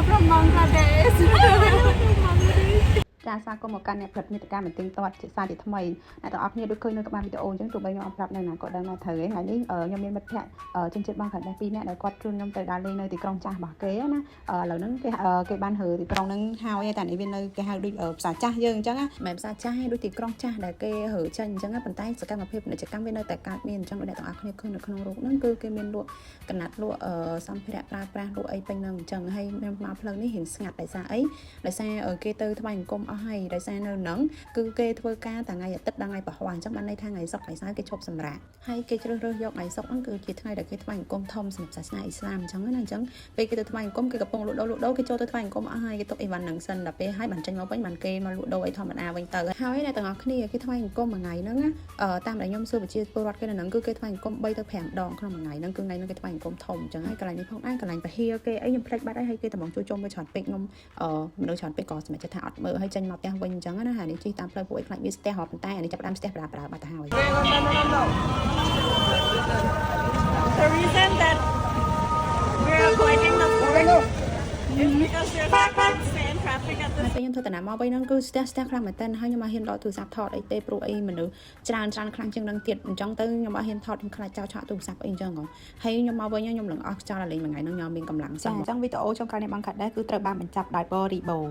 from Bangladesh ចាស្វាគមន៍មកកាន់អ្នកផលិតមាតិកាមិនទៀងទាត់ជាសារជាថ្មីអ្នកទាំងអស់គ្នាដូចឃើញនៅក្បាលវីដេអូអញ្ចឹងទោះបីខ្ញុំអត់ប្រាប់នៅណាក៏ដឹងដែរត្រូវហើយថ្ងៃនេះខ្ញុំមានមិត្តភ័ក្តិជនជាតិបង់ខាងនេះ2នាក់ដែលគាត់ជួនខ្ញុំទៅដើរលេងនៅទីក្រុងចាស់របស់គេណាឥឡូវហ្នឹងគេបានហើទីក្រុងហ្នឹងហើយតែនេះវានៅគេហៅដូចផ្សារចាស់យើងអញ្ចឹងណាមិនផ្សារចាស់ទេដូចទីក្រុងចាស់ដែលគេហើចេញអញ្ចឹងប៉ុន្តែសកម្មភាពពាណិជ្ជកម្មវានៅតែកើតមានអញ្ចឹងអ្នកទាំងអស់គ្នាឃើញនៅក្នុងរូបហ្នឹងគឺគេមានលក់កណាត់លក់សម្ភារៈប្រើប្រាស់លក់អីពេញហ្នឹងអញ្ចឹងហើយខ្ញុំមកផ្លូវនេះរៀងស្ងាត់ដោយសារអីដោយសារគេទៅថ្វាយអង្គមអស់ហើយដោយសារនៅហ្នឹងគឺគេធ្វើការតែថ្ងៃអាទិត្យដល់ថ្ងៃពហុអញ្ចឹងបានន័យថាថ្ងៃសុក្រថ្ងៃសៅរ៍គេឈប់សម្រាកហើយគេជ្រើសរើសយកថ្ងៃសុក្រហ្នឹងគឺជាថ្ងៃដែលគេថ្វាយអង្គមធំសម្រាប់សាសនាអ៊ីស្លាមអញ្ចឹងណាអញ្ចឹងពេលគេទៅថ្វាយអង្គមគេកំពុងលក់ដូរគេចូលទៅថ្វាយអង្គមអស់ហើយគេទុកអីវ៉ាន់ហ្នឹងសិនដល់ពេលហើយបានចេញមកវិញបានគេមកលក់ដូរអីធម្មតាវិញទៅហើយអ្នកទាំងអស់គ្នាគេថ្វាយអង្គមមួយថ្ងៃហ្នឹងណាតាមដែលខ្ញុំសួរប្រជាពលរដ្ឋគេនៅហ្នឹងគឺគេថ្វាយអង្គម3ទៅ5ដងក្នុងមួយថ្ងៃហ្នឹងគឺថ្ងៃហ្នឹងគេថ្វាយអង្គមធំអញ្ចឹងហើយកន្លែងនេះផងដែរកន្លែងពហិរគេអីខ្ញុំភ្លេចបាត់ហើយគេតំងជួយជុំវាច្រើនពេកខ្ញុំមនុស្សច្រើនពេកក៏សម្រាប់ថាអត់មើលហើយចេញមកផ្ទះវិញអញ្ចឹងណាហើយនេះជិះតាមផ្លូវពួកអីខ្លាចវាស្ទះហ៎ប៉ុន្តែអានេះចាប់ដើមស្ទះប្រើបាត់ទៅហើយ The reason that we're avoiding the port is because there's like insane traffic at ពេល this ខ្ញុំធ្វើដំណើរមកវិញហ្នឹងគឺស្ទះខ្លាំងមែនតើហើយខ្ញុំអត់ហ៊ានដកទូរស័ព្ទថតអីទេព្រោះអីមនុស្សច្រើនខ្លាំងជាងនឹងទៀតអញ្ចឹងទៅខ្ញុំអត់ហ៊ានថតខ្ញុំខ្លាចចោលឆក់ទូរស័ព្ទអីអញ្ចឹងហ៎ហើយខ្ញុំមកវិញខ្ញុំនឹងអស់ខ្យល់លេងមួយថ្ងៃហ្នឹងខ្ញុំមានកម្លាំងសោះអញ្ចឹងវីដេអូចុងក្រោយនេះបងកាត់ដែរគឺត្រូវបានបញ្ចប់ដោយបរិបូរ